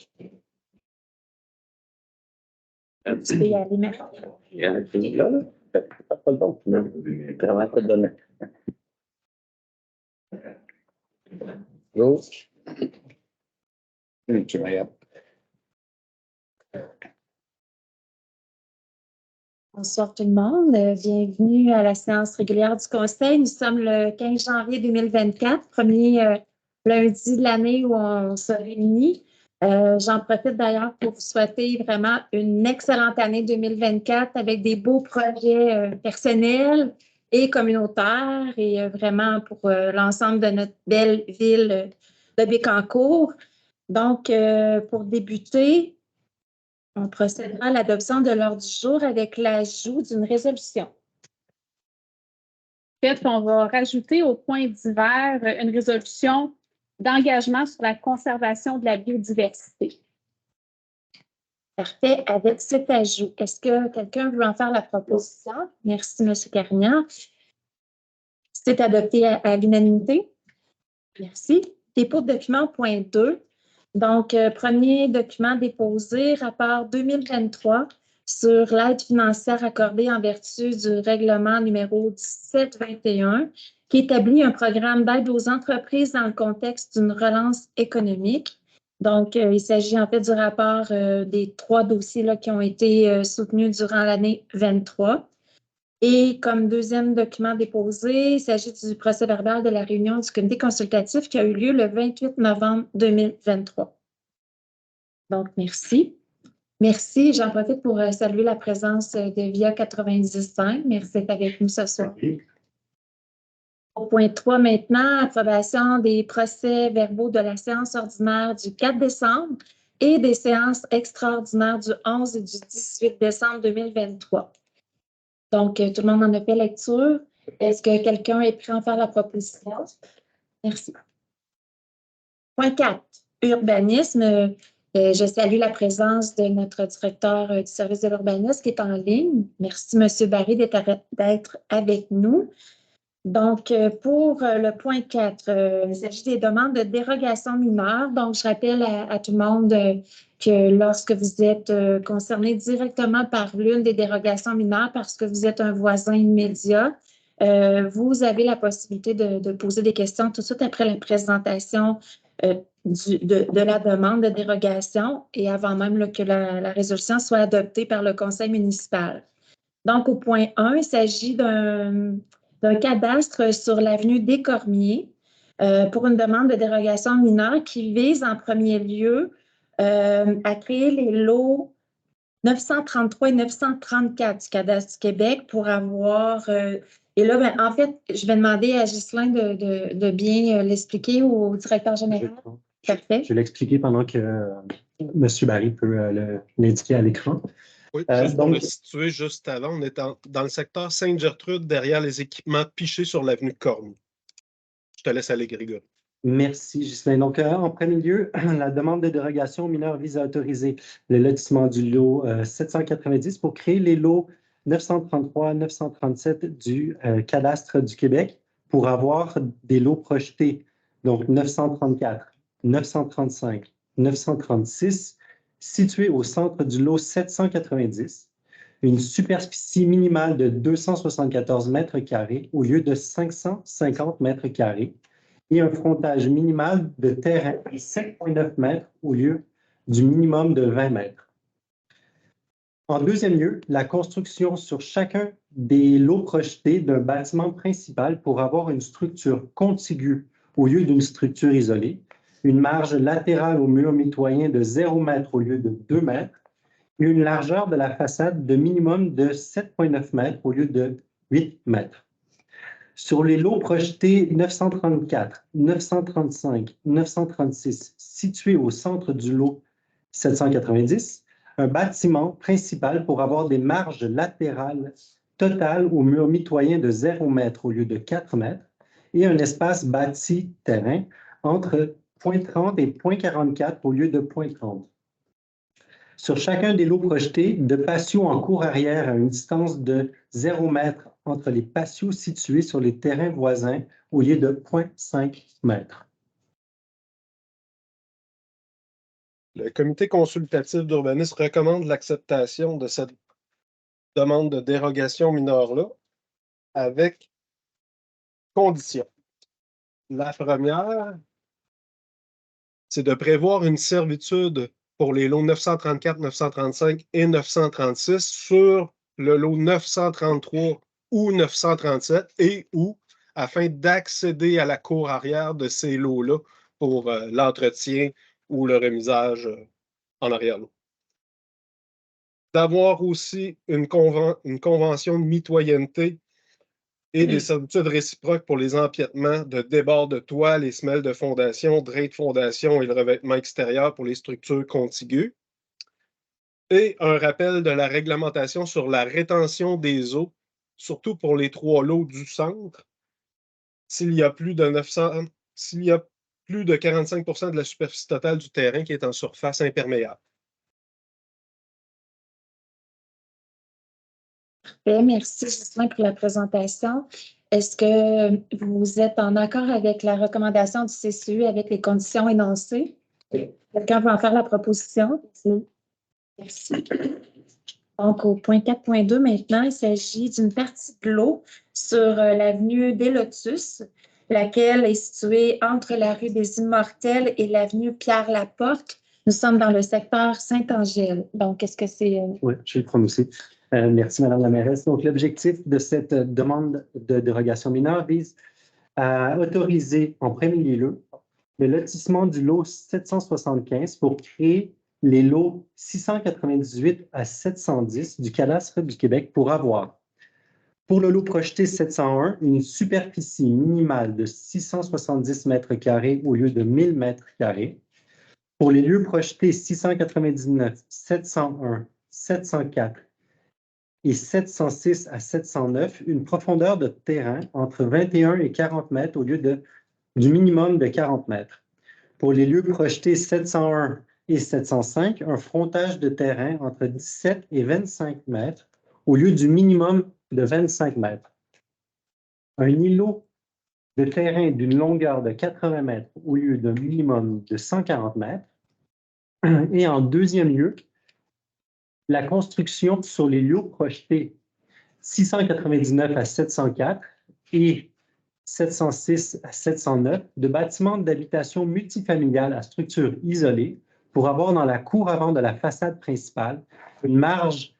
Tu peux y aller maintenant. Pas le bon. Vraiment pas de donner. Go. Bonsoir tout le monde. Bienvenue à la séance régulière du Conseil. Nous sommes le 15 janvier 2024, premier lundi de l'année où on se réunit. J'en profite d'ailleurs pour vous souhaiter vraiment une excellente année 2024 avec des beaux projets personnels et communautaires et vraiment pour l'ensemble de notre belle ville de Bécancour. Donc, pour débuter, on procédera à l'adoption de l'ordre du jour avec l'ajout d'une résolution. En fait, on va rajouter au point divers une résolution d'engagement sur la conservation de la biodiversité. Parfait. Avec cet ajout, est-ce que quelqu'un veut en faire la proposition? Merci, M. Carignan. C'est adopté à l'unanimité. Merci. Dépôt de document, point 2. Donc, premier document déposé, rapport 2023 sur l'aide financière accordée en vertu du règlement numéro 1721 qui établit un programme d'aide aux entreprises dans le contexte d'une relance économique. Donc, il s'agit en fait du rapport des 3 dossiers là, qui ont été soutenus durant l'année 23. Et comme deuxième document déposé, il s'agit du procès-verbal de la réunion du comité consultatif qui a eu lieu le 28 novembre 2023. Donc, merci. Merci. J'en profite pour saluer la présence de VIA 95. Merci d'être avec nous ce soir. Au point 3 maintenant, approbation des procès-verbaux de la séance ordinaire du 4 décembre et des séances extraordinaires du 11 et du 18 décembre 2023. Donc, tout le monde en a fait lecture. Est-ce que quelqu'un est prêt à en faire la proposition? Merci. Point 4, urbanisme. Je salue la présence de notre directeur du service de l'urbanisme qui est en ligne. Merci, M. Barry, d'être avec nous. Donc, pour le point 4, il s'agit des demandes de dérogation mineure. Donc, je rappelle à tout le monde que lorsque vous êtes concerné directement par l'une des dérogations mineures parce que vous êtes un voisin immédiat, vous avez la possibilité de poser des questions tout de suite après la présentation de la demande de dérogation et avant même là, que la résolution soit adoptée par le conseil municipal. Donc, au point 1, il s'agit d'un cadastre sur l'avenue des Cormiers pour une demande de dérogation mineure qui vise en premier lieu à créer les lots 933 et 934 du cadastre du Québec pour avoir... et là, ben, en fait, je vais demander à Ghislain de bien l'expliquer au directeur général. Parfait. Je vais l'expliquer pendant que M. Barry peut l'indiquer à l'écran. Oui, juste pour le situer juste avant, on est dans le secteur Sainte-Gertrude, derrière les équipements pichés sur l'avenue Cormier. Je te laisse aller, Grégory. Merci, Ghislain. Donc, en premier lieu, la demande de dérogation mineure vise à autoriser le lotissement du lot 790 pour créer les lots 933, 937 du cadastre du Québec pour avoir des lots projetés, donc 934, 935, 936, situés au centre du lot 790, une superficie minimale de 274 mètres carrés au lieu de 550 mètres carrés, et un frontage minimal de terrain de 7,9 mètres au lieu du minimum de 20 mètres. En deuxième lieu, la construction sur chacun des lots projetés d'un bâtiment principal pour avoir une structure contiguë au lieu d'une structure isolée, une marge latérale au mur mitoyen de 0 mètre au lieu de 2 mètres, et une largeur de la façade de minimum de 7,9 mètres au lieu de 8 mètres. Sur les lots projetés 934, 935, 936, situés au centre du lot 790, un bâtiment principal pour avoir des marges latérales totales au mur mitoyen de 0 mètre au lieu de 4 mètres et un espace bâti terrain entre 0,30 et 0,44 au lieu de 0,30. Sur chacun des lots projetés, de patios en cour arrière à une distance de 0 mètre entre les patios situés sur les terrains voisins au lieu de 0,5 mètres. Le comité consultatif d'urbanisme recommande l'acceptation de cette demande de dérogation mineure-là avec conditions. La première, c'est de prévoir une servitude pour les lots 934, 935 et 936 sur le lot 933 ou 937 et ou afin d'accéder à la cour arrière de ces lots-là pour l'entretien ou le remisage en arrière-lot. D'avoir aussi une convention de mitoyenneté et des servitudes réciproques pour les empiètements de débord de toit, les semelles de fondation, drains de fondation et le revêtement extérieur pour les structures contiguës. Et un rappel de la réglementation sur la rétention des eaux, surtout pour les 3 lots du centre. S'il y a plus de 45% de la superficie totale du terrain qui est en surface imperméable. Parfait. Merci, Justin, pour la présentation. Est-ce que vous êtes en accord avec la recommandation du CCU avec les conditions énoncées? Quelqu'un veut en faire la proposition? Merci. Donc, au point 4.2 maintenant, il s'agit d'une partie de l'eau sur l'avenue des Lotus, laquelle est située entre la rue des Immortels et l'avenue Pierre-Laporte. Nous sommes dans le secteur Saint-Angèle. Donc, est-ce que c'est... Oui, je vais le prendre aussi. Merci, Mme la mairesse. Donc, l'objectif de cette demande de dérogation mineure vise à autoriser en premier lieu le lotissement du lot 775 pour créer les lots 698 à 710 du cadastre du Québec pour avoir, pour le lot projeté 701, une superficie minimale de 670 mètres carrés au lieu de 1000 mètres carrés. Pour les lieux projetés 699, 701, 704 et 706 à 709, une profondeur de terrain entre 21 et 40 mètres au lieu du minimum de 40 mètres. Pour les lieux projetés 701 et 705, un frontage de terrain entre 17 et 25 mètres au lieu du minimum de 25 mètres. Un îlot de terrain d'une longueur de 80 mètres au lieu d'un minimum de 140 mètres. Et en deuxième lieu, la construction sur les lieux projetés 699 à 704 et 706 à 709 de bâtiments d'habitation multifamiliale à structure isolée pour avoir dans la cour avant de la façade principale une marge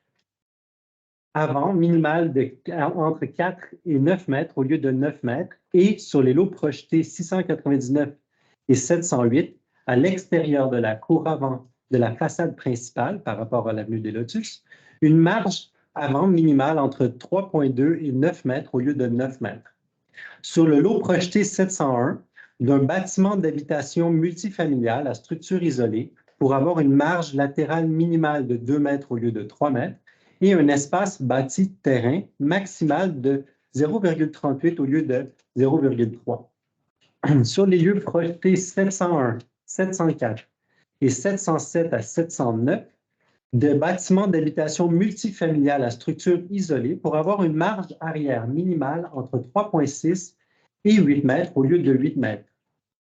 avant minimale entre 4 et 9 mètres au lieu de 9 mètres et sur les lots projetés 699 et 708 à l'extérieur de la cour avant de la façade principale par rapport à l'avenue des Lotus, une marge avant minimale entre 3,2 et 9 mètres au lieu de 9 mètres. Sur le lot projeté 701, d'un bâtiment d'habitation multifamiliale à structure isolée pour avoir une marge latérale minimale de 2 mètres au lieu de 3 mètres et un espace bâti terrain maximal de 0,38 au lieu de 0,3. Sur les lieux projetés 701, 704 et 707 à 709, de bâtiments d'habitation multifamiliale à structure isolée pour avoir une marge arrière minimale entre 3,6 et 8 mètres au lieu de 8 mètres.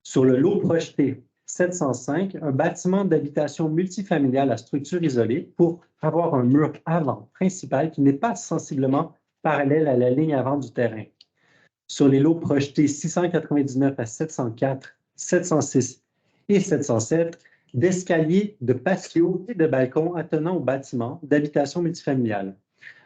Sur le lot projeté 705, un bâtiment d'habitation multifamiliale à structure isolée pour avoir un mur avant principal qui n'est pas sensiblement parallèle à la ligne avant du terrain. Sur les lots projetés 699 à 704, 706 et 707, d'escaliers, de patios et de balcons attenant au bâtiment d'habitation multifamiliale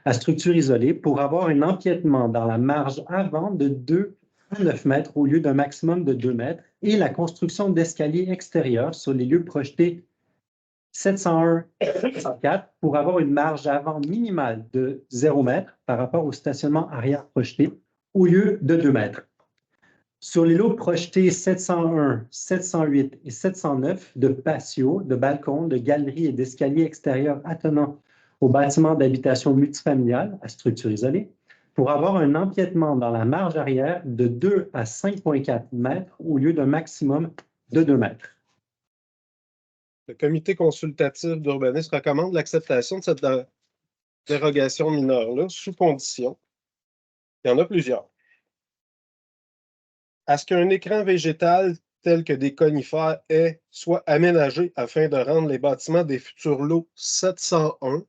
à structure isolée pour avoir un empiètement dans la marge avant de 2 à 9 mètres au lieu d'un maximum de 2 mètres et la construction d'escaliers extérieurs sur les lieux projetés 701 et 704 pour avoir une marge avant minimale de 0 mètre par rapport au stationnement arrière projeté au lieu de 2 mètres. Sur les lots projetés 701, 708 et 709 de patios, de balcons, de galeries et d'escaliers extérieurs attenant au bâtiment d'habitation multifamiliale à structure isolée, pour avoir un empiètement dans la marge arrière de 2 à 5,4 mètres au lieu d'un maximum de 2 mètres. Le comité consultatif d'urbanisme recommande l'acceptation de cette dérogation mineure-là sous condition. Il y en a plusieurs. À ce qu'un écran végétal tels que des conifères soient aménagés afin de rendre les bâtiments des futurs lots 701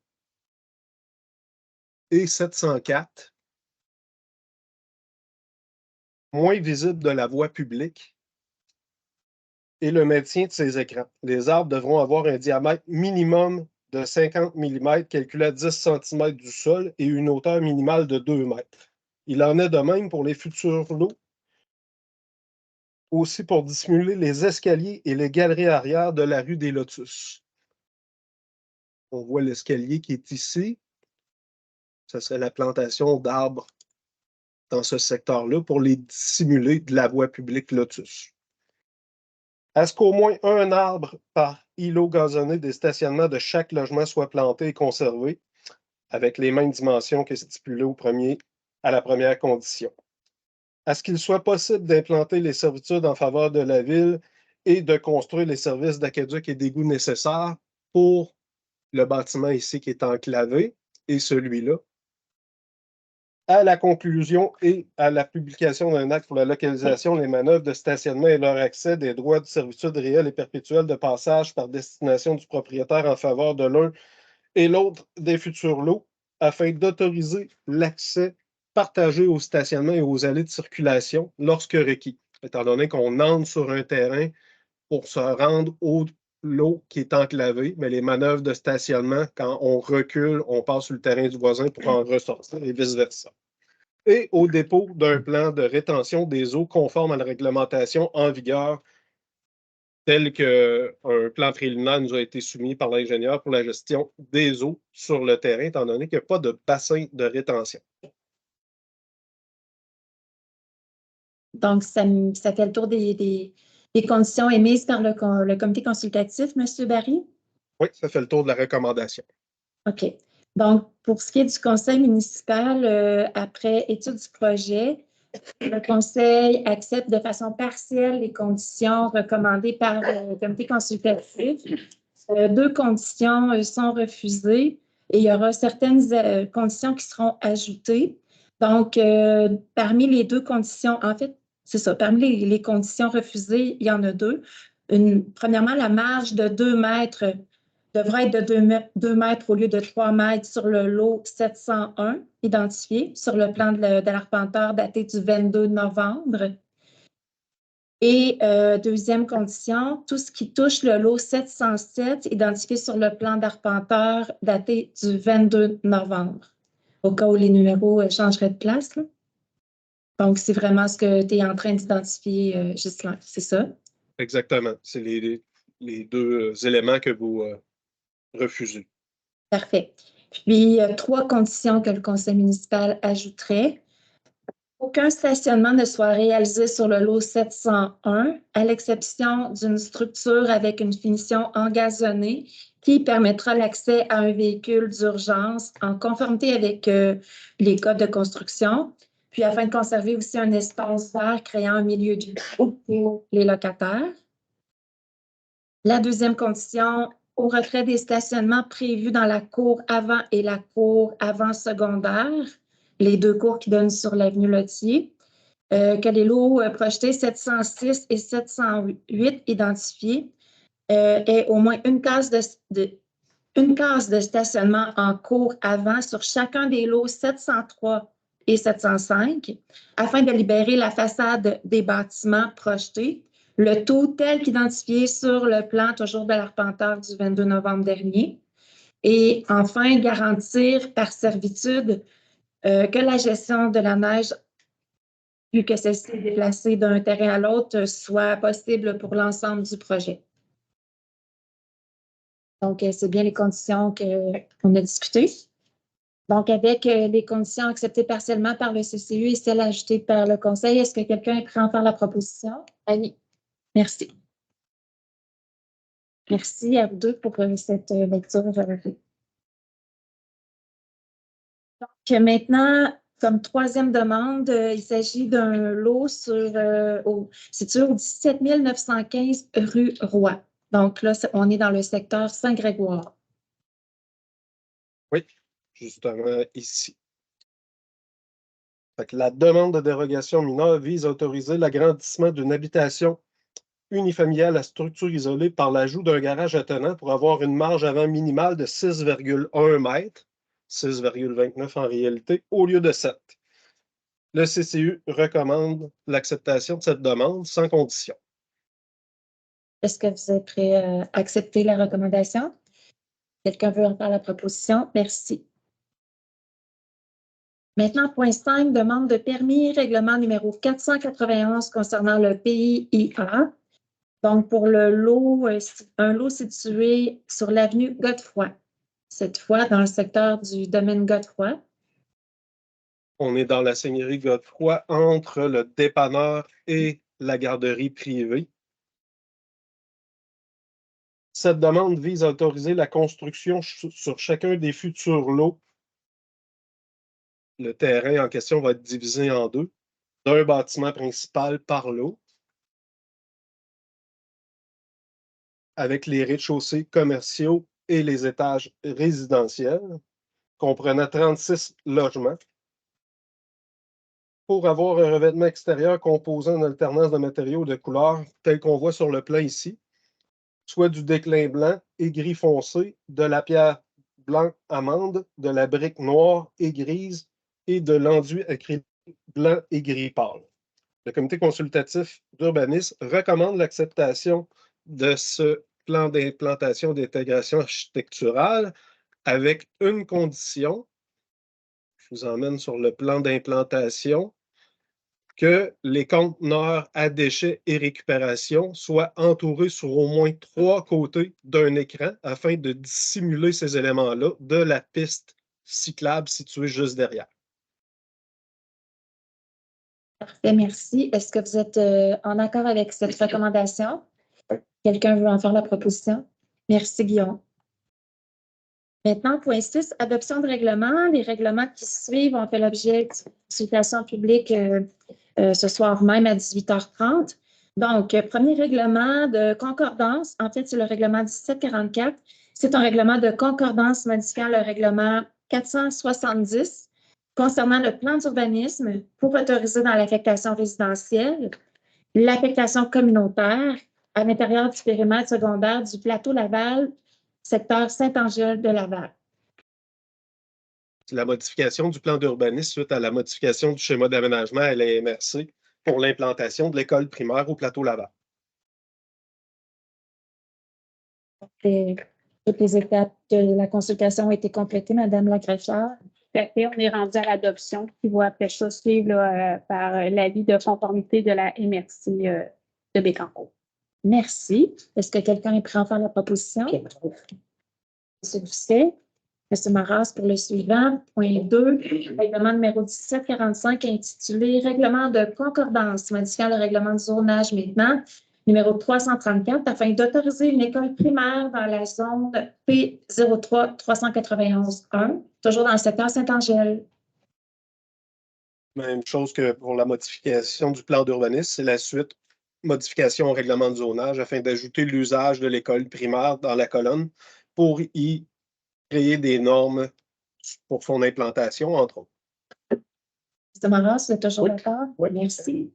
et 704 moins visibles de la voie publique et le maintien de ces écrans. Les arbres devront avoir un diamètre minimum de 50 mm calculé à 10 cm du sol et une hauteur minimale de 2 mètres. Il en est de même pour les futurs lots, aussi pour dissimuler les escaliers et les galeries arrière de la rue des Lotus. On voit l'escalier qui est ici. Ce serait la plantation d'arbres dans ce secteur-là pour les dissimuler de la voie publique Lotus. À ce qu'au moins un arbre par îlot gazonné des stationnements de chaque logement soit planté et conservé avec les mêmes dimensions que stipulées à la première condition. À ce qu'il soit possible d'implanter les servitudes en faveur de la ville et de construire les services d'aqueduc et d'égouts nécessaires pour le bâtiment ici qui est enclavé et celui-là. À la conclusion et à la publication d'un acte pour la localisation, les manœuvres de stationnement et leur accès des droits de servitude réels et perpétuels de passage par destination du propriétaire en faveur de l'un et l'autre des futurs lots, afin d'autoriser l'accès partagé au stationnement et aux allées de circulation lorsque requis, étant donné qu'on entre sur un terrain pour se rendre au lot qui est enclavé, mais les manœuvres de stationnement, quand on recule, on passe sur le terrain du voisin pour en ressortir et vice-versa. Et au dépôt d'un plan de rétention des eaux conforme à la réglementation en vigueur, tel qu'un plan préliminaire nous a été soumis par l'ingénieur pour la gestion des eaux sur le terrain, étant donné qu'il n'y a pas de bassin de rétention. Donc, ça fait le tour des conditions émises par le comité consultatif, M. Barry? Oui, ça fait le tour de la recommandation. OK. Donc, pour ce qui est du conseil municipal, après étude du projet, le conseil accepte de façon partielle les conditions recommandées par le comité consultatif. 2 conditions sont refusées et il y aura certaines conditions qui seront ajoutées. Donc, parmi les 2 conditions, en fait, c'est ça, parmi les conditions refusées, il y en a 2. Premièrement, la marge de 2 mètres devrait être de 2 mètres au lieu de 3 mètres sur le lot 701 identifié sur le plan de l'arpenteur daté du 22 novembre. Et deuxième condition, tout ce qui touche le lot 707 identifié sur le plan d'arpenteur daté du 22 novembre, au cas où les numéros changeraient de place. Là. Donc, c'est vraiment ce que tu es en train d'identifier, Ghislain, c'est ça? Exactement. C'est les 2 éléments que vous refusez. Parfait. Puis, 3 conditions que le conseil municipal ajouterait. Aucun stationnement ne soit réalisé sur le lot 701, à l'exception d'une structure avec une finition engazonnée qui permettra l'accès à un véhicule d'urgence en conformité avec les codes de construction, puis afin de conserver aussi un espace vert créant un milieu de vie pour les locataires. La deuxième condition, au retrait des stationnements prévus dans la cour avant et la cour avant secondaire, les 2 cours qui donnent sur l'avenue Lottier, que les lots projetés 706 et 708 identifiés aient au moins une case de stationnement en cours avant sur chacun des lots 703 et 705 afin de libérer la façade des bâtiments projetés, le tout tel qu'identifié sur le plan toujours de l'arpenteur du 22 novembre dernier. Et enfin, garantir par servitude que la gestion de la neige, vu que celle-ci est déplacée d'un terrain à l'autre, soit possible pour l'ensemble du projet. Donc, c'est bien les conditions qu'on a discutées. Donc, avec les conditions acceptées partiellement par le CCU et celles ajoutées par le Conseil, est-ce que quelqu'un est prêt à en faire la proposition? Annie. Merci. Merci à vous deux pour cette lecture. Donc, maintenant, comme troisième demande, il s'agit d'un lot situé au 17 915 rue Roy. Donc là, on est dans le secteur Saint-Grégoire. Oui, justement ici. Fait que la demande de dérogation mineure vise à autoriser l'agrandissement d'une habitation unifamiliales à structure isolée par l'ajout d'un garage attenant pour avoir une marge avant minimale de 6,1 mètres, 6,29 en réalité, au lieu de 7. Le CCU recommande l'acceptation de cette demande sans condition. Est-ce que vous êtes prêt à accepter la recommandation? Quelqu'un veut en faire la proposition? Merci. Maintenant, point 5, demande de permis, règlement numéro 491 concernant le PIA. Donc, pour le lot, un lot situé sur l'avenue Godefroy, cette fois dans le secteur du domaine Godefroy. On est dans la seigneurie Godefroy entre le dépanneur et la garderie privée. Cette demande vise à autoriser la construction sur chacun des futurs lots. Le terrain en question va être divisé en deux, d'un bâtiment principal par lot, avec les rez-de-chaussée commerciaux et les étages résidentiels, comprenant 36 logements, pour avoir un revêtement extérieur composé en alternance de matériaux de couleur, tel qu'on voit sur le plan ici, soit du déclin blanc et gris foncé, de la pierre blanc amande, de la brique noire et grise et de l'enduit acrylique blanc et gris pâle. Le comité consultatif d'urbanisme recommande l'acceptation de ce plan d'implantation d'intégration architecturale avec une condition. Je vous emmène sur le plan d'implantation, que les conteneurs à déchets et récupération soient entourés sur au moins 3 côtés d'un écran afin de dissimuler ces éléments-là de la piste cyclable située juste derrière. Parfait, merci. Est-ce que vous êtes en accord avec cette recommandation? Quelqu'un veut en faire la proposition? Merci, Guillaume. Maintenant, point 6, adoption de règlement. Les règlements qui suivent ont fait l'objet de consultation publique ce soir même à 18h30. Donc, premier règlement de concordance, en fait, c'est le règlement 1744. C'est un règlement de concordance modifiant le règlement 470 concernant le plan d'urbanisme pour autoriser dans l'affectation résidentielle, l'affectation communautaire à l'intérieur du périmètre secondaire du plateau Laval, secteur Saint-Angèle de Laval. La modification du plan d'urbanisme suite à la modification du schéma d'aménagement à la MRC pour l'implantation de l'école primaire au plateau Laval. Toutes les étapes de la consultation ont été complétées, Madame la greffière. Tout à fait, on est rendu à l'adoption qui va après ça suivre par l'avis de conformité de la MRC de Bécancour. Merci. Est-ce que quelqu'un est prêt à faire la proposition? M. Doucet. M. Maras pour le suivant. Point 2, règlement numéro 1745 intitulé Règlement de concordance modifiant le règlement de zonage maintenant, numéro 334, afin d'autoriser une école primaire dans la zone P03 391-1, toujours dans le secteur Saint-Angèle. Même chose que pour la modification du plan d'urbanisme, c'est la suite modification au règlement de zonage afin d'ajouter l'usage de l'école primaire dans la colonne pour y créer des normes pour son implantation, entre autres. M. Maras, vous êtes toujours d'accord? Oui. Merci.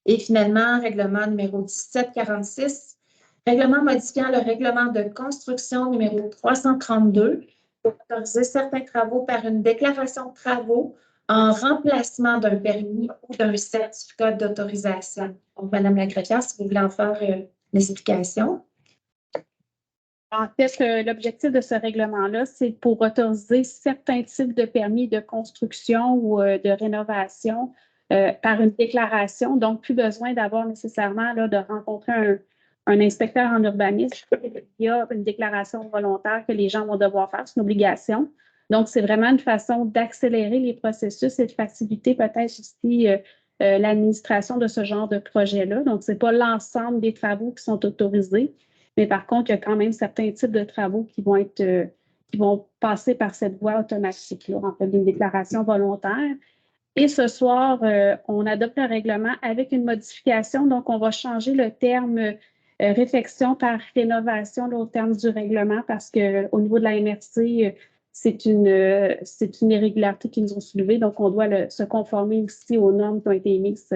Et finalement, règlement numéro 1746, règlement modifiant le règlement de construction numéro 332 pour autoriser certains travaux par une déclaration de travaux en remplacement d'un permis ou d'un certificat d'autorisation. Donc, Madame la greffière, si vous voulez en faire les explications. En fait, l'objectif de ce règlement-là, c'est pour autoriser certains types de permis de construction ou de rénovation par une déclaration. Donc, plus besoin d'avoir nécessairement là, de rencontrer un inspecteur en urbanisme. Il y a une déclaration volontaire que les gens vont devoir faire. C'est une obligation. Donc, c'est vraiment une façon d'accélérer les processus et de faciliter peut-être aussi l'administration de ce genre de projet-là. Donc, ce n'est pas l'ensemble des travaux qui sont autorisés. Mais par contre, il y a quand même certains types de travaux qui vont passer par cette voie automatique-là, en fait, d'une déclaration volontaire. Et ce soir, on adopte un règlement avec une modification. Donc, on va changer le terme réfection par rénovation là, au terme du règlement parce qu'au niveau de la MRC, c'est une irrégularité qu'ils nous ont soulevée. Donc, on doit se conformer aussi aux normes qui ont été émises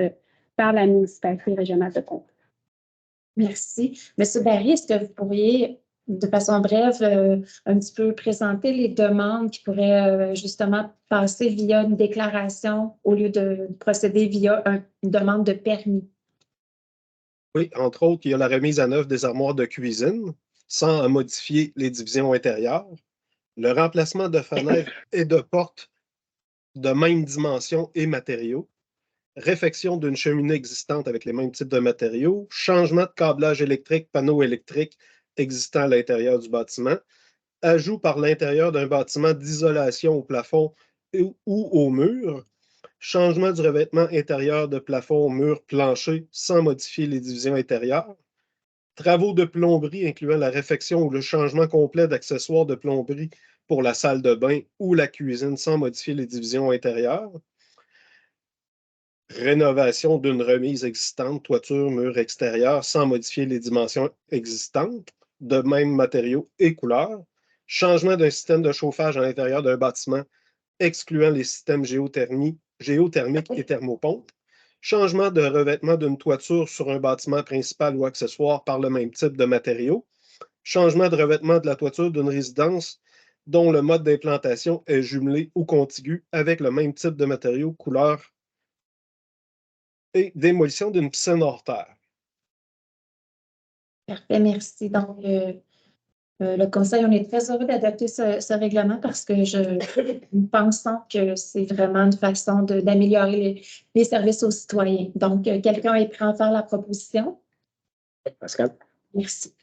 par la municipalité régionale de Concours. Merci. Monsieur Barry, est-ce que vous pourriez, de façon brève, un petit peu présenter les demandes qui pourraient justement passer via une déclaration au lieu de procéder via une demande de permis? Oui, entre autres, il y a la remise à neuf des armoires de cuisine sans en modifier les divisions intérieures, le remplacement de fenêtres et de portes de même dimension et matériaux, réfection d'une cheminée existante avec les mêmes types de matériaux, changement de câblage électrique, panneaux électriques existants à l'intérieur du bâtiment, ajout par l'intérieur d'un bâtiment d'isolation au plafond ou au mur, changement du revêtement intérieur de plafond, mur, plancher sans modifier les divisions intérieures, travaux de plomberie incluant la réfection ou le changement complet d'accessoires de plomberie pour la salle de bain ou la cuisine sans modifier les divisions intérieures, rénovation d'une remise existante, toiture, mur extérieur, sans modifier les dimensions existantes, de même matériaux et couleurs, changement d'un système de chauffage à l'intérieur d'un bâtiment, excluant les systèmes géothermiques et thermopompes, changement de revêtement d'une toiture sur un bâtiment principal ou accessoire par le même type de matériaux, changement de revêtement de la toiture d'une résidence dont le mode d'implantation est jumelé ou contigu avec le même type de matériaux, couleurs et démolition d'une piscine hors terre. Parfait, merci. Donc, le Conseil, on est très heureux d'adopter ce règlement parce que nous pensons que c'est vraiment une façon d'améliorer les services aux citoyens. Donc, quelqu'un est prêt à faire la proposition? Pascal? Merci.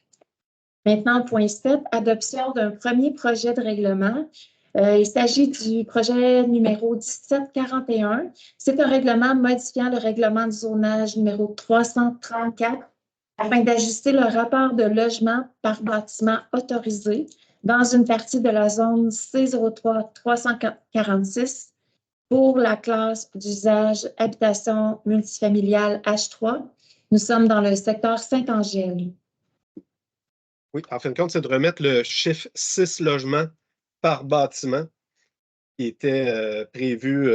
Maintenant, point 7, adoption d'un premier projet de règlement. Il s'agit du projet numéro 1741. C'est un règlement modifiant le règlement du zonage numéro 334 afin d'ajuster le rapport de logement par bâtiment autorisé dans une partie de la zone C03-346 pour la classe d'usage habitation multifamiliale H3. Nous sommes dans le secteur Saint-Angèle. Oui, en fin de compte, c'est de remettre le chiffre 6 logements par bâtiment qui était prévu,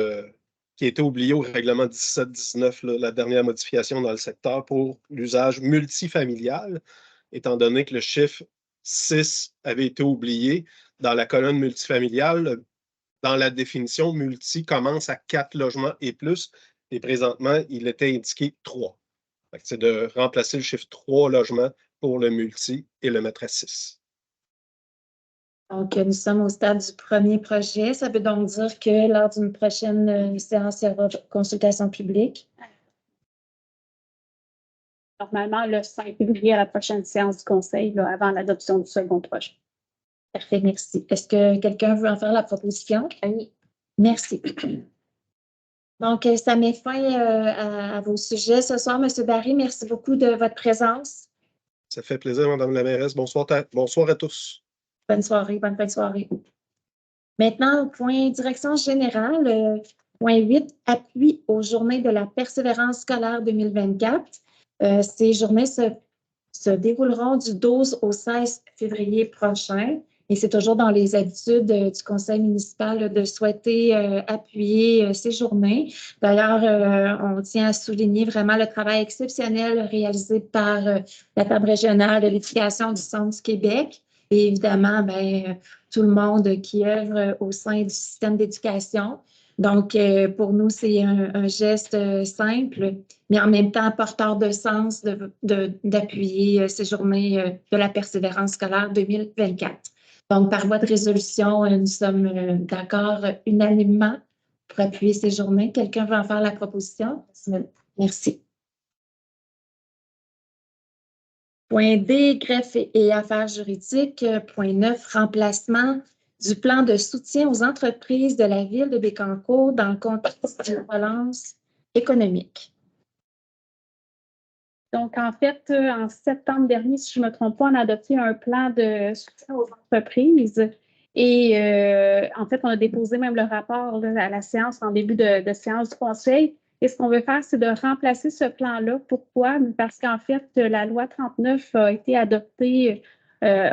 qui était oublié au règlement 17-19, la dernière modification dans le secteur pour l'usage multifamilial, étant donné que le chiffre 6 avait été oublié dans la colonne multifamiliale. Dans la définition, multi commence à 4 logements et plus, et présentement, il était indiqué 3. C'est de remplacer le chiffre 3 logements pour le multi et le mettre à 6. Donc, nous sommes au stade du premier projet. Ça veut donc dire que lors d'une prochaine séance, il y aura consultation publique. Normalement, le 5 février à la prochaine séance du Conseil, là, avant l'adoption du second projet. Parfait, merci. Est-ce que quelqu'un veut en faire la proposition? Oui. Merci. Donc, ça met fin à vos sujets ce soir. M. Barry, merci beaucoup de votre présence. Ça fait plaisir, Mme la mairesse. Bonsoir à tous. Bonne soirée, bonne fin de soirée. Maintenant, point direction générale, point 8, appui aux journées de la persévérance scolaire 2024. Ces journées se dérouleront du 12 au 16 février prochain. Et c'est toujours dans les habitudes du conseil municipal de souhaiter appuyer ces journées. D'ailleurs, on tient à souligner vraiment le travail exceptionnel réalisé par la table régionale de l'éducation du Centre du Québec. Et évidemment, tout le monde qui œuvre au sein du système d'éducation. Donc, pour nous, c'est un geste simple, mais en même temps porteur de sens d'appuyer ces journées de la persévérance scolaire 2024. Donc, par voie de résolution, nous sommes d'accord unanimement pour appuyer ces journées. Quelqu'un veut en faire la proposition? Merci. Point D, greffe et affaires juridiques. Point 9, remplacement du plan de soutien aux entreprises de la ville de Bécancour dans le contexte de relance économique. Donc, en fait, en septembre dernier, si je ne me trompe pas, on a adopté un plan de soutien aux entreprises. Et en fait, on a déposé même le rapport là, à la séance, en début de séance du Conseil. Et ce qu'on veut faire, c'est de remplacer ce plan-là. Pourquoi? Parce qu'en fait, la loi 39 a été adoptée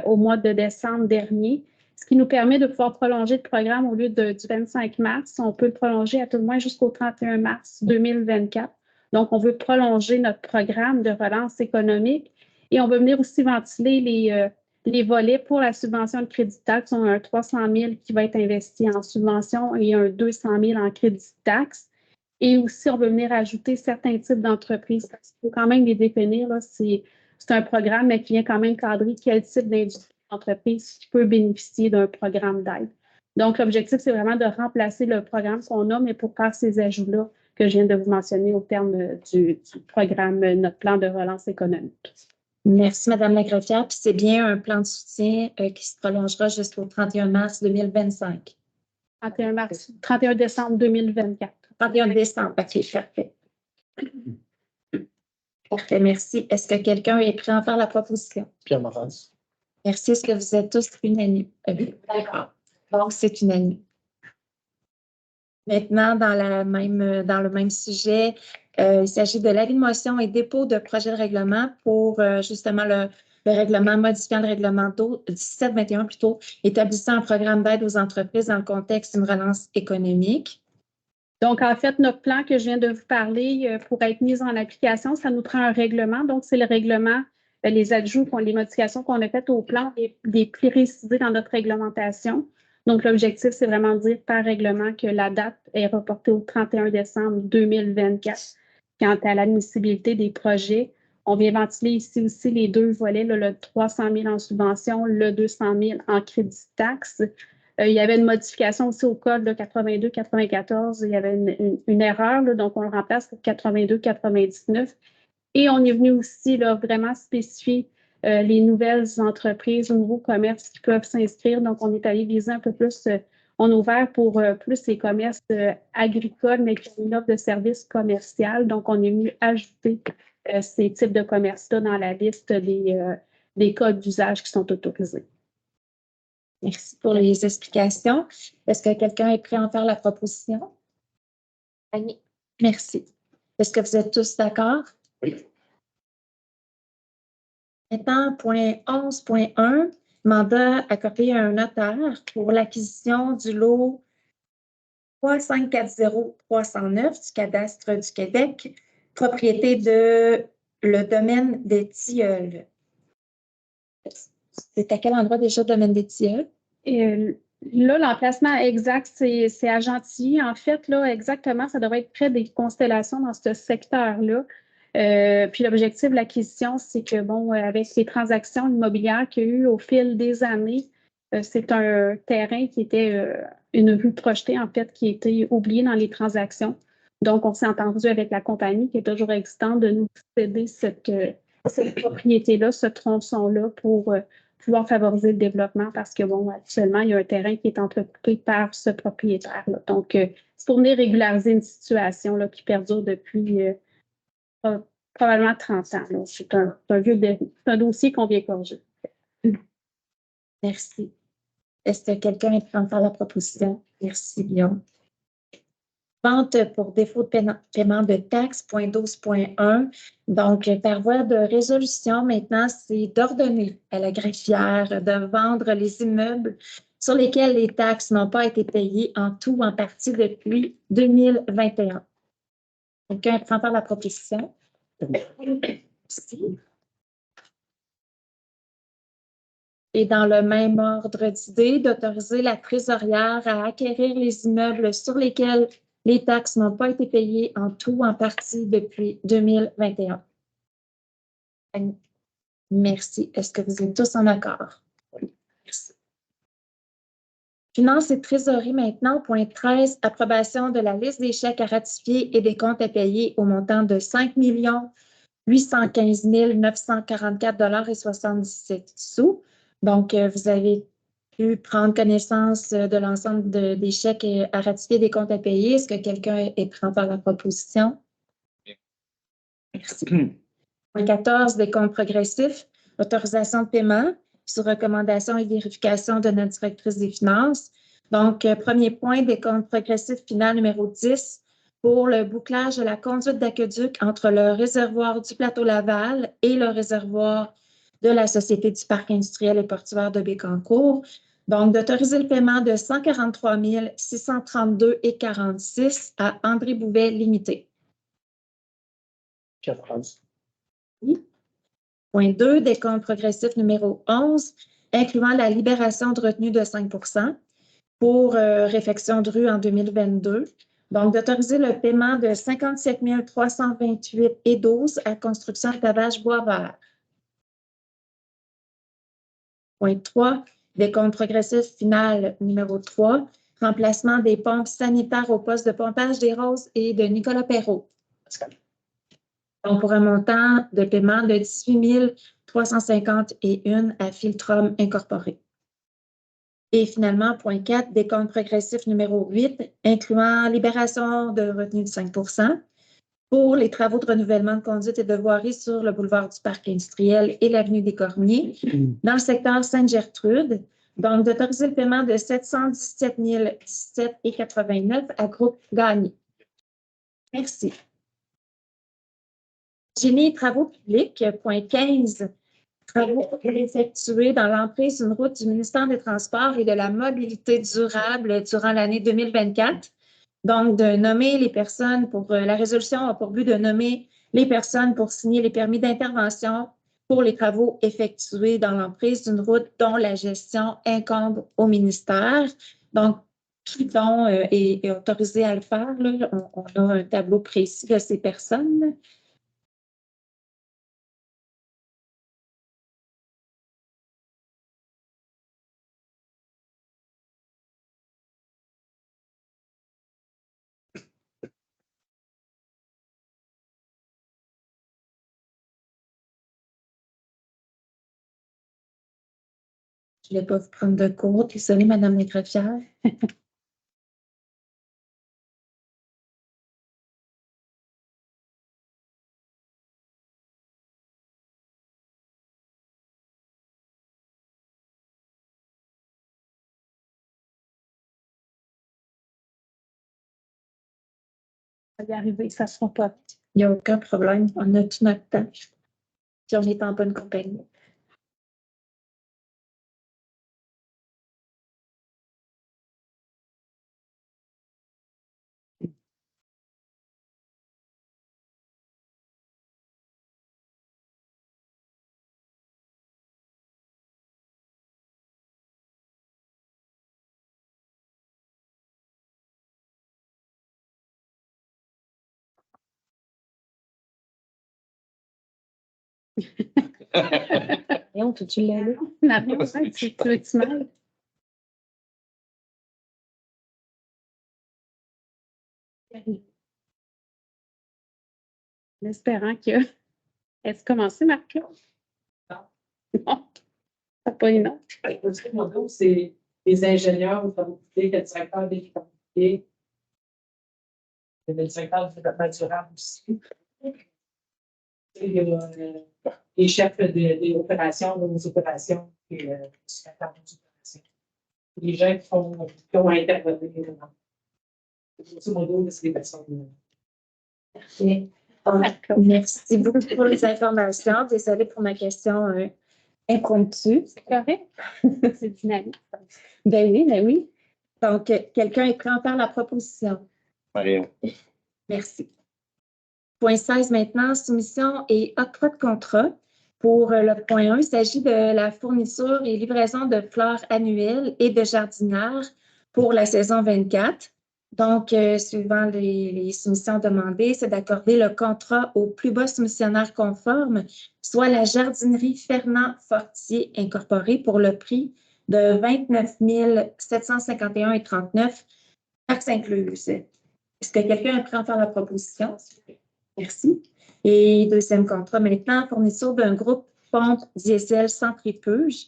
au mois de décembre dernier, ce qui nous permet de pouvoir prolonger le programme au lieu du 25 mars. On peut le prolonger à tout le moins jusqu'au 31 mars 2024. Donc, on veut prolonger notre programme de relance économique Et on va venir aussi ventiler les volets pour la subvention de crédit de taxe. On a un 300 000 qui va être investi en subvention et un 200 000 en crédit de taxe. Et aussi, on va venir ajouter certains types d'entreprises. Il faut quand même les définir. C'est un programme, mais qui vient quand même cadrer quel type d'industrie d'entreprise qui peut bénéficier d'un programme d'aide. Donc, l'objectif, c'est vraiment de remplacer le programme qu'on a, mais pour faire ces ajouts-là que je viens de vous mentionner au terme du programme, notre plan de relance économique. Merci, Mme la greffière. Puis c'est bien un plan de soutien qui se prolongera jusqu'au 31 mars 2025. 31 décembre 2024. 31 décembre, OK, parfait. Parfait, merci. Est-ce que quelqu'un est prêt à faire la proposition? Pierre Morin. Merci. Est-ce que vous êtes tous unanimes? D'accord. Donc, c'est unanime. Maintenant, dans le même sujet, il s'agit de l'avis de motion et dépôt de projet de règlement pour justement le règlement modifiant le règlement 1721 plutôt, établissant un programme d'aide aux entreprises dans le contexte d'une relance économique. Donc, en fait, notre plan que je viens de vous parler, pour être mis en application, ça nous prend un règlement. Donc, c'est le règlement, les ajouts, les modifications qu'on a faites au plan, les préciser dans notre réglementation. Donc, l'objectif, c'est vraiment de dire par règlement que la date est reportée au 31 décembre 2024. Quant à l'admissibilité des projets, on vient ventiler ici aussi les deux volets, le 300 000 en subvention, le 200 000 en crédit de taxe. Il y avait une modification aussi au code 82-94. Il y avait une erreur, donc on le remplace pour 82-99. Et on est venu aussi vraiment spécifier les nouvelles entreprises, nouveaux commerces qui peuvent s'inscrire. Donc, on est allé viser un peu plus, on a ouvert pour plus les commerces agricoles, mais qui ont une offre de services commercial. Donc, on est venu ajouter ces types de commerces-là dans la liste des codes d'usage qui sont autorisés. Merci pour les explications. Est-ce que quelqu'un est prêt à en faire la proposition? Annie. Merci. Est-ce que vous êtes tous d'accord? Oui. Maintenant, point 11.1, mandat accordé à un notaire pour l'acquisition du lot 3540309 du cadastre du Québec, propriété de le domaine des Tilleuls. C'est à quel endroit déjà le domaine des Tilleuls? Là, l'emplacement exact, c'est à Gentilly. En fait, là, exactement, ça devrait être près des constellations dans ce secteur-là. Puis l'objectif de l'acquisition, c'est que, bon, avec les transactions immobilières qu'il y a eu au fil des années, c'est un terrain qui était une rue projetée, en fait, qui a été oubliée dans les transactions. Donc, on s'est entendu avec la compagnie qui est toujours existante de nous céder cette propriété-là, ce tronçon-là pour pouvoir favoriser le développement parce que, bon, actuellement, il y a un terrain qui est entrecoupé par ce propriétaire-là. Donc, c'est pour venir régulariser une situation là, qui perdure depuis probablement 30 ans. C'est un dossier qu'on vient corriger. Merci. Est-ce que quelqu'un est prêt à faire la proposition? Merci, Guillaume. Vente pour défaut de paiement de taxes, point 12.1. Donc, par voie de résolution, maintenant, c'est d'ordonner à la greffière de vendre les immeubles sur lesquels les taxes n'ont pas été payées en tout ou en partie depuis 2021. Quelqu'un prend par la proposition? Merci. Et dans le même ordre d'idée, d'autoriser la trésorière à acquérir les immeubles sur lesquels les taxes n'ont pas été payées en tout ou en partie depuis 2021. Merci. Est-ce que vous êtes tous en accord? Merci. Finances et trésorerie maintenant, point 13, approbation de la liste des chèques à ratifier et des comptes à payer au montant de 5 815 944 et 77 sous. Donc, vous avez pu prendre connaissance de l'ensemble des chèques à ratifier, des comptes à payer. Est-ce que quelqu'un est prêt à faire la proposition? Merci. Point 14, des comptes progressifs, autorisation de paiement, sur recommandation et vérification de notre directrice des finances. Donc, premier point, des comptes progressifs final numéro 10 pour le bouclage de la conduite d'aqueduc entre le réservoir du plateau Laval et le réservoir de la Société du parc industriel et portuaire de Bécancour. Donc, d'autoriser le paiement de 143 632,46 à André Bouvet Limité. Pierre France. Oui. Point 2, décompte progressif numéro 11, incluant la libération de retenue de 5 pour réfection de rue en 2022. Donc, d'autoriser le paiement de 57 328,12 à Construction et Pavage Boisvert. Point 3, décompte progressif final numéro 3, remplacement des pompes sanitaires au poste de pompage des Roses et de Nicolas Perrault. Donc, pour un montant de paiement de 18 351 à Filtrum Incorporé. Et finalement, point 4, décompte progressif numéro 8, incluant libération de retenue de 5 pour les travaux de renouvellement de conduite et de voirie sur le boulevard du Parc industriel et l'avenue des Cormiers, dans le secteur Sainte-Gertrude. Donc, d'autoriser le paiement de 717 017,89 à Groupe Gagné. Merci. Génie et travaux publics, point 15. Travaux effectués dans l'emprise d'une route du ministère des Transports et de la Mobilité durable durant l'année 2024. Donc, de nommer les personnes pour la résolution a pour but de nommer les personnes pour signer les permis d'intervention pour les travaux effectués dans l'emprise d'une route dont la gestion incombe au ministère. Donc, qui est autorisé à le faire? Là? On a un tableau précis de ces personnes. Je ne vais pas vous prendre de cours. Désolée, Madame la greffière. Ça va y arriver, ça ne sera pas. Il n'y a aucun problème. On a tout notre temps. Puis on est en bonne compagnie. Et on tout tu l'as lu? Tu veux-tu mal? En espérant que... Est-ce commencé, Marc-Claude? Non. Non. Ça pas une autre. Mon dos, c'est les ingénieurs au travaux publics, le directeur des publics, le directeur du développement durable aussi. Et les chefs des opérations, de nos opérations, et le secrétaire des opérations. Les gens qui ont intervenu. Grosso modo, c'est des personnes. Parfait. Merci beaucoup pour les informations. Désolée pour ma question impromptue. C'est correct? C'est dynamique. Ben oui, ben oui. Donc, quelqu'un est prêt à faire la proposition? Marion. Merci. Point 16 maintenant, soumission et octroi de contrat. Pour le point 1, il s'agit de la fourniture et livraison de fleurs annuelles et de jardinières pour la saison 24. Donc, suivant les soumissions demandées, c'est d'accorder le contrat au plus bas soumissionnaire conforme, soit la jardinerie Fernand Fortier Incorporée pour le prix de 29 751,39, taxes incluses. Est-ce que quelqu'un est prêt à faire la proposition? Merci. Et deuxième contrat maintenant, fourniture d'un groupe pompe diesel centrifuge.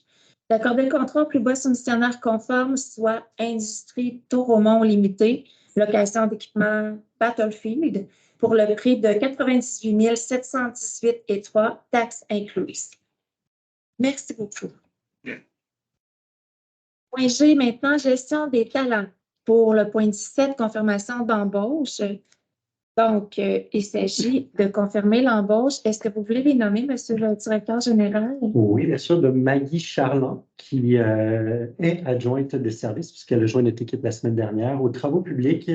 D'accorder le contrat au plus bas soumissionnaire conforme, soit Industrie Touromont Limité, location d'équipement Battlefield, pour le prix de 98 718,3, taxes incluses. Merci beaucoup. Point G maintenant, gestion des talents. Pour le point 17, confirmation d'embauche. Donc, il s'agit de confirmer l'embauche. Est-ce que vous voulez les nommer, Monsieur le directeur général? Oui, bien sûr, de Maggie Charland, qui est adjointe de service, puisqu'elle a joint notre équipe la semaine dernière aux travaux publics.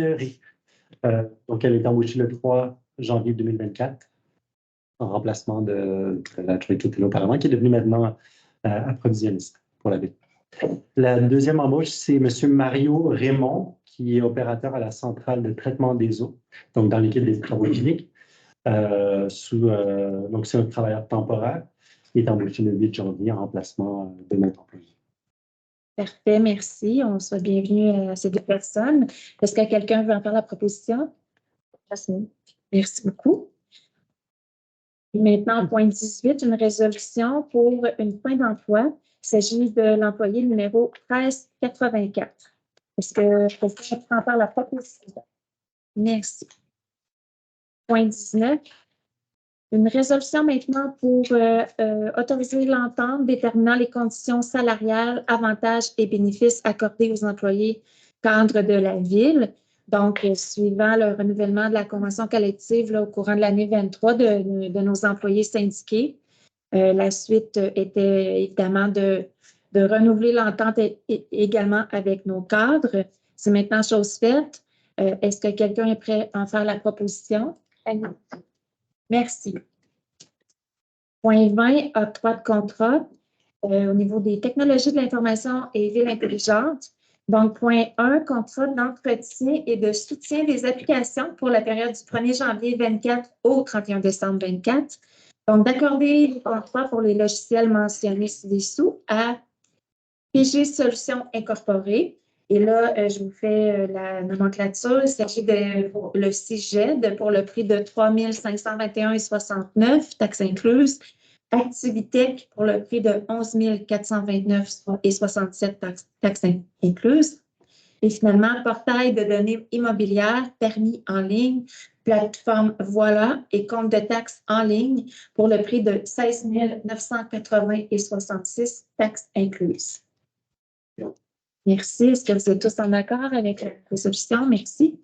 Donc, elle est embauchée le 3 janvier 2024. en remplacement de la qui était là auparavant, qui est devenu maintenant approvisionniste pour la ville. La deuxième embauche, c'est M. Mario Raymond, qui est opérateur à la centrale de traitement des eaux, donc dans l'équipe des travaux cliniques. Donc, c'est un travailleur temporaire. Il est embauché le 8 janvier en remplacement de notre employé. Parfait, merci. On soit bienvenue à ces deux personnes. Est-ce que quelqu'un veut en faire la proposition? Jasmine. Merci beaucoup. Et maintenant, point 18, une résolution pour une fin d'emploi. Il s'agit de l'employé numéro 1384. Est-ce que je peux en faire la proposition? Merci. Point 19. Une résolution maintenant pour autoriser l'entente déterminant les conditions salariales, avantages et bénéfices accordés aux employés cadres de la Ville. Donc, suivant le renouvellement de la convention collective là, au courant de l'année 23 de nos employés syndiqués, la suite était évidemment de renouveler l'entente également avec nos cadres. C'est maintenant chose faite. Est-ce que quelqu'un est prêt à en faire la proposition? Merci. Point 20, octroi de contrat au niveau des technologies de l'information et villes intelligentes. Donc, point 1, contrat d'entretien et de soutien des applications pour la période du 1er janvier 24 au 31 décembre 24. Donc, d'accorder les contrats pour les logiciels mentionnés ci-dessous à PG Solutions Incorporées. Et là, je vous fais la nomenclature. Il s'agit de le CIGED pour le prix de 3 521,69, taxes incluses. Activitech pour le prix de 11 429,67, taxes incluses. Et finalement, portail de données immobilières, permis en ligne, plateforme Voilà et compte de taxes en ligne pour le prix de 16 980,66, taxes incluses. Merci. Est-ce que vous êtes tous en accord avec la résolution? Merci.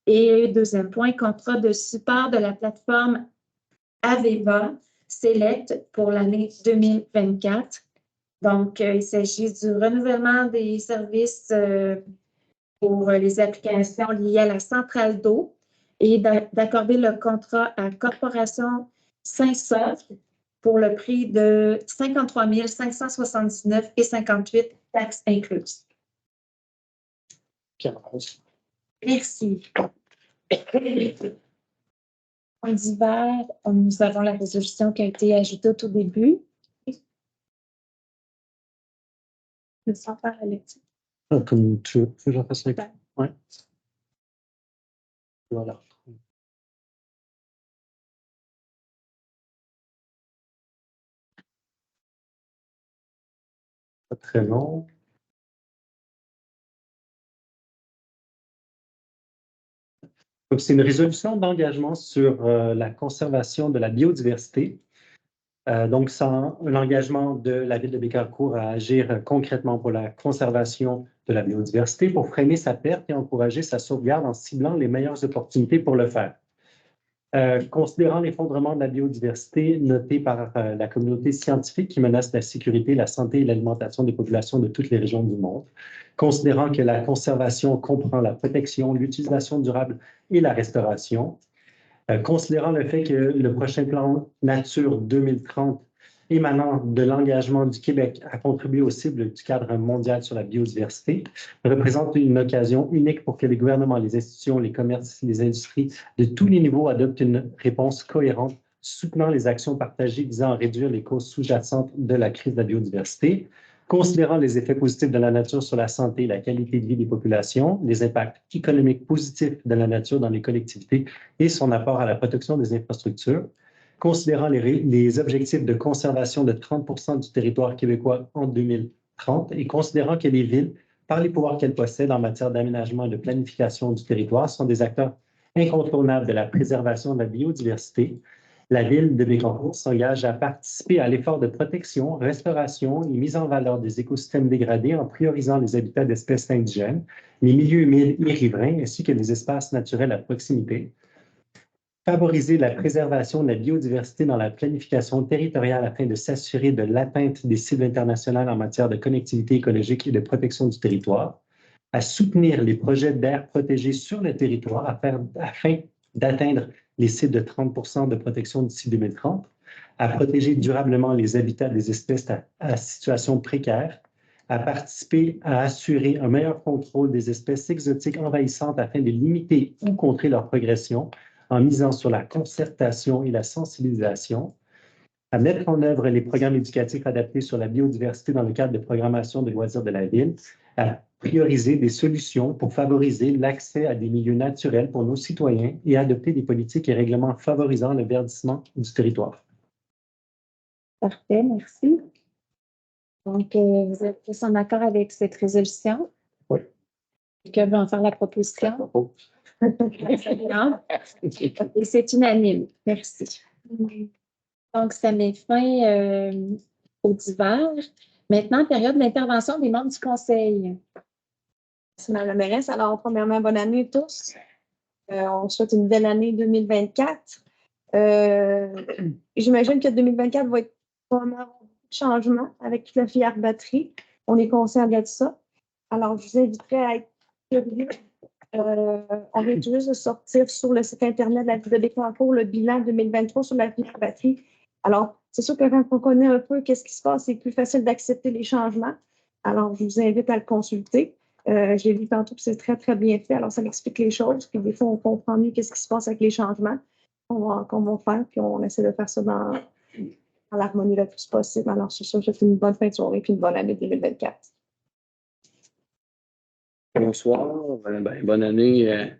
Et deuxième point, contrat de support de la plateforme Aveva Select pour l'année 2024. Donc, il s'agit du renouvellement des services pour les applications liées à la centrale d'eau et d'accorder le contrat à Corporation Saint-Sauveur pour le prix de 53 579,58, taxes incluses. Merci. Point d'hiver, nous avons la résolution qui a été ajoutée au tout début. Sans faire la lecture. Comme tu veux que j'en fasse un? Oui. Voilà. Pas très long. Donc, c'est une résolution d'engagement sur la conservation de la biodiversité. Donc, c'est un engagement de la Ville de Bécancour à agir concrètement pour la conservation de la biodiversité, pour freiner sa perte et encourager sa sauvegarde en ciblant les meilleures opportunités pour le faire. Considérant l'effondrement de la biodiversité noté par la communauté scientifique qui menace la sécurité, la santé et l'alimentation des populations de toutes les régions du monde, considérant que la conservation comprend la protection, l'utilisation durable et la restauration, considérant le fait que le prochain plan Nature 2030 émanant de l'engagement du Québec à contribuer aux cibles du cadre mondial sur la biodiversité représente une occasion unique pour que les gouvernements, les institutions, les commerces, les industries de tous les niveaux adoptent une réponse cohérente soutenant les actions partagées visant à réduire les causes sous-jacentes de la crise de la biodiversité, considérant les effets positifs de la nature sur la santé et la qualité de vie des populations, les impacts économiques positifs de la nature dans les collectivités et son apport à la protection des infrastructures, considérant les objectifs de conservation de 30 du territoire québécois en 2030 et considérant que les villes, par les pouvoirs qu'elles possèdent en matière d'aménagement et de planification du territoire, sont des acteurs incontournables de la préservation de la biodiversité, la Ville de Bécancour s'engage à participer à l'effort de protection, restauration et mise en valeur des écosystèmes dégradés en priorisant les habitats d'espèces indigènes, les milieux humides et riverains, ainsi que les espaces naturels à proximité, favoriser la préservation de la biodiversité dans la planification territoriale afin de s'assurer de l'atteinte des cibles internationales en matière de connectivité écologique et de protection du territoire, à soutenir les projets d'aires protégées sur le territoire afin d'atteindre les cibles de 30 % de protection d'ici 2030, à protéger durablement les habitats des espèces à situation précaire, à participer à assurer un meilleur contrôle des espèces exotiques envahissantes afin de limiter ou contrer leur progression en misant sur la concertation et la sensibilisation, à mettre en œuvre les programmes éducatifs adaptés sur la biodiversité dans le cadre de programmation de loisirs de la ville, à prioriser des solutions pour favoriser l'accès à des milieux naturels pour nos citoyens et adopter des politiques et règlements favorisant le verdissement du territoire. Parfait, merci. Donc, vous êtes tous en accord avec cette résolution? Oui. Quelqu'un veut en faire la proposition? Et c'est unanime. Merci. Donc, ça met fin au divers. Maintenant, période d'intervention des membres du Conseil. Merci, Mme la mairesse. Alors, premièrement, bonne année à tous. On souhaite une belle année 2024. J'imagine que 2024 va être vraiment un changement avec toute la filière batterie. On est conscient de ça. Alors, je vous inviterai à être curieux. On vient tout juste de sortir sur le site Internet de la Ville de Bécancour le bilan 2023 sur la filière batterie. Alors, c'est sûr que quand on connaît un peu qu'est-ce qui se passe, c'est plus facile d'accepter les changements. Alors, je vous invite à le consulter. Je l'ai vu tantôt, c'est très, très bien fait. Alors, ça m'explique les choses. Puis des fois, on comprend mieux qu'est-ce qui se passe avec les changements qu'on va faire. Puis on essaie de faire ça dans l'harmonie le plus possible. Alors, c'est sûr, je fais une bonne fin de soirée puis une bonne année 2024. Bonsoir, bonne année.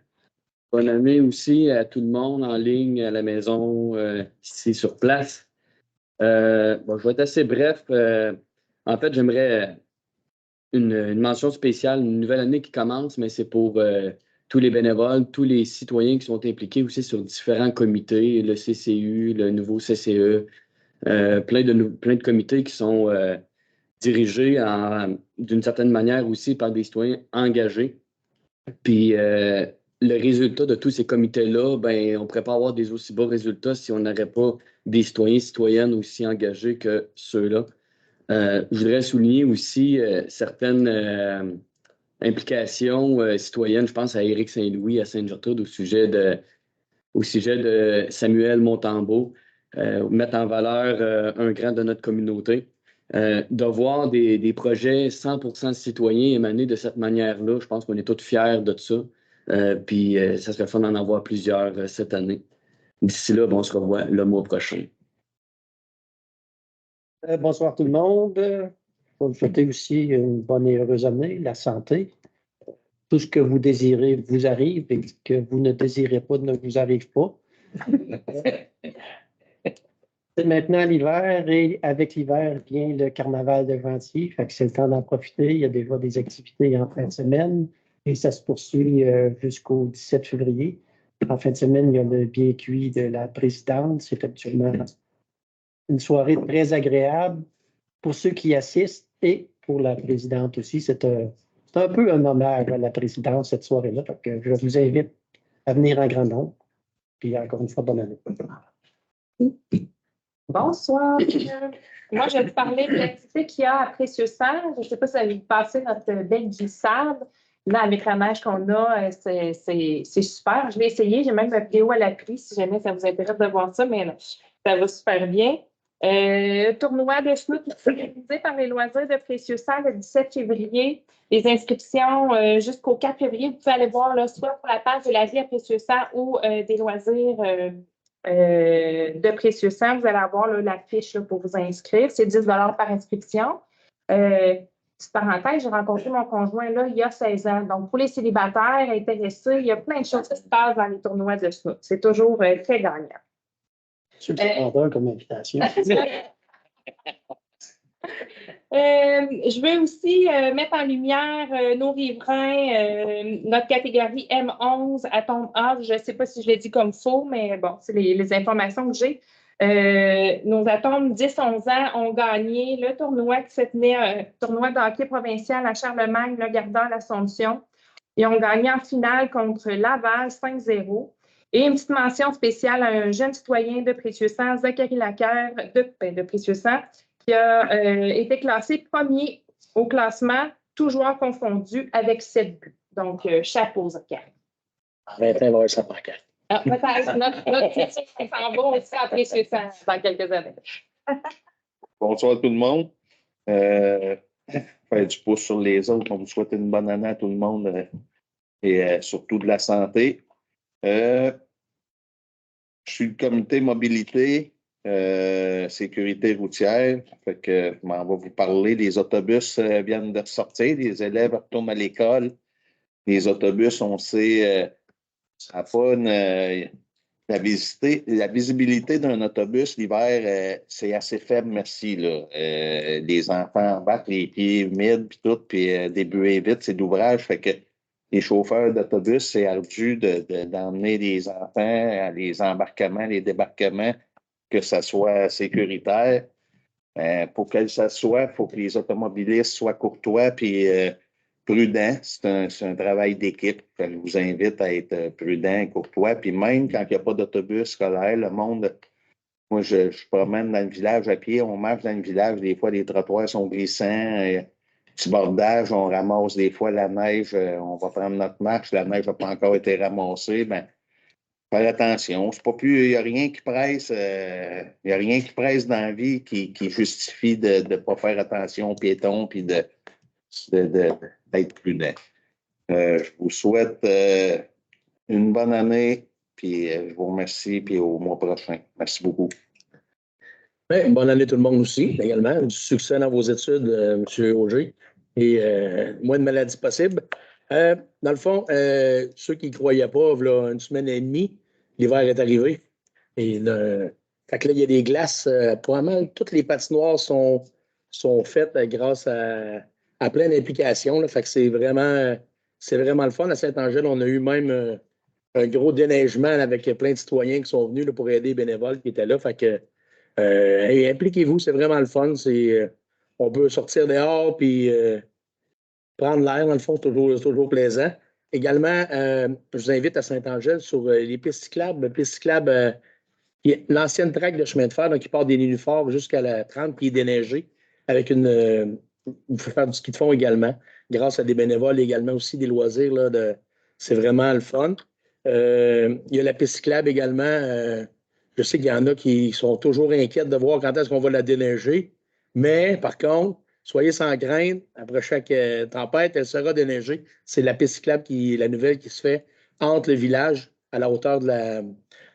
Bonne année aussi à tout le monde en ligne, à la maison, ici sur place. Je vais être assez bref. En fait, j'aimerais une mention spéciale, une nouvelle année qui commence, mais c'est pour tous les bénévoles, tous les citoyens qui sont impliqués aussi sur différents comités, le CCU, le nouveau CCE, plein de comités qui sont dirigés d'une certaine manière aussi par des citoyens engagés. Puis le résultat de tous ces comités-là, on ne pourrait pas avoir des aussi beaux résultats si on n'aurait pas des citoyens et citoyennes aussi engagés que ceux-là. Je voudrais souligner aussi certaines implications citoyennes. Je pense à Éric Saint-Louis, à Sainte-Gertrude, au sujet de Samuel Montembeault, mettre en valeur un grand de notre communauté. De voir des projets 100% citoyens émanés de cette manière-là, je pense qu'on est tous fiers de ça. Puis ça serait fun d'en avoir plusieurs cette année. D'ici là, on se revoit le mois prochain. Bonsoir tout le monde. Je vais vous souhaiter aussi une bonne et heureuse année, la santé. Tout ce que vous désirez vous arrive et ce que vous ne désirez pas ne vous arrive pas. C'est maintenant l'hiver et avec l'hiver vient le carnaval de Gentil. Fait que c'est le temps d'en profiter. Il y a déjà des activités en fin de semaine et ça se poursuit jusqu'au 17 février. En fin de semaine, il y a le bien cuit de la présidente. C'est actuellement une soirée très agréable pour ceux qui assistent et pour la présidente aussi. C'est un peu un hommage à la présidente cette soirée-là. Donc, je vous invite à venir en grand nombre. Puis encore une fois, bonne année. Bonsoir. Moi, je vais vous parler de l'activité qu'il y a à Précieux-Sal. Je ne sais pas si vous avez passé notre belle glissade. Là, avec la neige qu'on a, c'est super. Je l'ai essayé. J'ai même ma vidéo à l'appui si jamais ça vous intéresse de voir ça, mais là, ça va super bien. Tournoi de snook organisé par les loisirs de Précieux-Sal le 17 février. Les inscriptions jusqu'au 4 février. Vous pouvez aller voir là, soit pour la page de la vie à Précieux-Sal ou des loisirs de Précieux-Sal. Vous allez avoir la fiche là, pour vous inscrire. C'est 10 $ par inscription. Petite parenthèse, j'ai rencontré mon conjoint là, il y a 16 ans. Donc, pour les célibataires intéressés, il y a plein de choses qui se passent dans les tournois de snook. C'est toujours très gagnant. Comme invitation. Je veux aussi mettre en lumière nos riverains, notre catégorie M11 à tombe A. Je ne sais pas si je l'ai dit comme faux, mais bon, c'est les informations que j'ai. Nos atomes 10-11 ans ont gagné le tournoi qui se tenait, un tournoi de hockey provincial à Charlemagne, le Gardeur l'Assomption. Ils ont gagné en finale contre Laval 5-0. Et une petite mention spéciale à un jeune citoyen de Précieux-Sal, Zachary Laquerre de Précieux-Sal, qui a été classé premier au classement, tous joueurs confondus, avec 7 buts. Donc, chapeau, Zachary. Valentin va avoir sa pancarte. Peut-être notre futur s'en va aussi après chez ça dans quelques années. Bonsoir tout le monde. Faire du pouce sur les autres. On vous souhaite une bonne année à tout le monde et surtout de la santé. Je suis le comité mobilité, sécurité routière. Fait que on va vous parler. Les autobus viennent de sortir. Les élèves retournent à l'école. Les autobus, on sait, ça n'a pas la visibilité d'un autobus l'hiver, c'est assez faible, merci. Là. Les enfants embarquent les pieds humides, puis tout, puis des buées vite, c'est d'ouvrage. Fait que les chauffeurs d'autobus, c'est ardu d'emmener les enfants à les embarquements, les débarquements, que ça soit sécuritaire. Pour que ça soit, il faut que les automobilistes soient courtois puis prudents. C'est un travail d'équipe. Je vous invite à être prudent et courtois. Puis même quand il n'y a pas d'autobus scolaire, le monde, moi, je promène dans le village à pied, on marche dans le village, des fois, les trottoirs sont glissants. Petit bordage, on ramasse des fois la neige, on va prendre notre marche, la neige n'a pas encore été ramassée. Ben, faire attention. C'est pas plus, il n'y a rien qui presse, il y a rien qui presse dans la vie qui justifie de ne pas faire attention aux piétons puis d'être prudent. Je vous souhaite une bonne année, puis je vous remercie, puis au mois prochain. Merci beaucoup. Bien, bonne année tout le monde aussi, également. Du succès dans vos études, M. Auger, et moins de maladies possibles. Dans le fond, ceux qui ne croyaient pas, là, une semaine et demie, l'hiver est arrivé. Et fait que là, il y a des glaces. Pas mal, toutes les patinoires sont faites grâce à plein d'implications. Fait que c'est vraiment le fun. À Saint-Angèle, on a eu même un gros déneigement avec plein de citoyens qui sont venus là, pour aider les bénévoles qui étaient là. Fait que impliquez-vous, c'est vraiment le fun. On peut sortir dehors puis prendre l'air, dans le fond, c'est toujours plaisant. Également, je vous invite à Saint-Angèle sur les pistes cyclables. L'ancienne traque de chemin de fer, donc qui part des Nénuphars jusqu'à la 30, qui est déneigée avec vous pouvez faire du ski de fond également, grâce à des bénévoles et également aussi des loisirs. C'est vraiment le fun. Il y a la piste cyclable également. Je sais qu'il y en a qui sont toujours inquiets de voir quand est-ce qu'on va la déneiger. Mais, par contre, soyez sans crainte. Après chaque tempête, elle sera déneigée. C'est la piste cyclable, la nouvelle qui se fait entre le village à la hauteur de la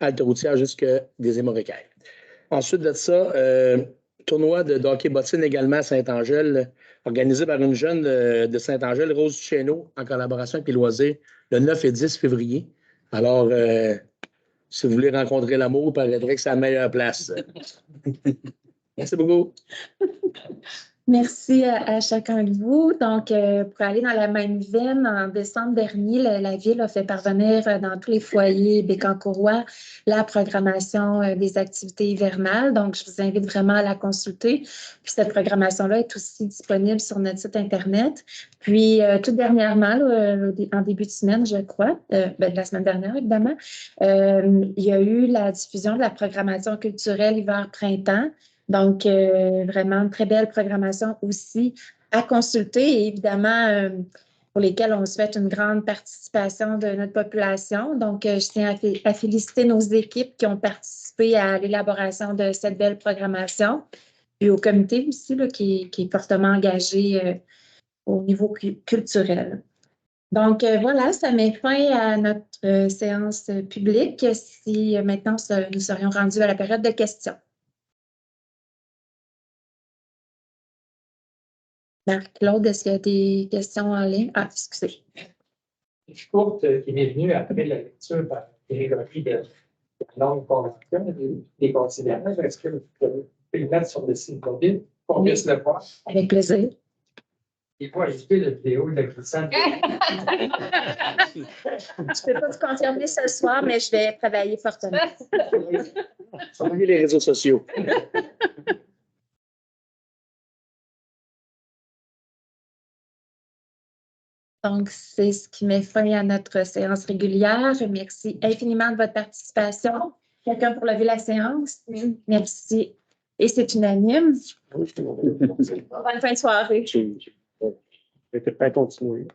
halte routière jusqu'à des Émoricailles. Ensuite de ça, tournoi de hockey bottine également à Saint-Angèle, organisé par une jeune de Saint-Angèle, Rose Duchesneau, en collaboration avec les loisirs, le 9 et 10 février. Alors, si vous voulez rencontrer l'amour, il paraîtrait que c'est la meilleure place. Merci beaucoup. Merci à chacun de vous. Donc, pour aller dans la même veine, en décembre dernier, la Ville a fait parvenir dans tous les foyers bécancourrois la programmation des activités hivernales. Donc, je vous invite vraiment à la consulter. Puis, cette programmation-là est aussi disponible sur notre site Internet. Puis, tout dernièrement, en début de semaine, je crois, la semaine dernière, évidemment, il y a eu la diffusion de la programmation culturelle hiver-printemps. Donc, vraiment, une très belle programmation aussi à consulter et évidemment, pour lesquelles on souhaite une grande participation de notre population. Donc, je tiens à féliciter nos équipes qui ont participé à l'élaboration de cette belle programmation, puis au comité aussi, là, qui est fortement engagé au niveau culturel. Donc, voilà, ça met fin à notre séance publique. Si maintenant, nous serions rendus à la période de questions. Marc-Claude, est-ce qu'il y a des questions en ligne? Ah, excusez. Je courte qui m'est venue après la lecture par Grégory de la longue convention des considérations. Est-ce que vous pouvez le mettre sur le site mobile pour mieux se le voir? Avec plaisir. Il faut ajouter la vidéo de la glissade. Je ne peux pas vous confirmer ce soir, mais je vais travailler fortement. Surveillez les réseaux sociaux. Donc, c'est ce qui met fin à notre séance régulière. Merci infiniment de votre participation. Quelqu'un pour lever la séance? Merci. Et c'est unanime. Bonne fin de soirée. Je vais peut-être pas continuer.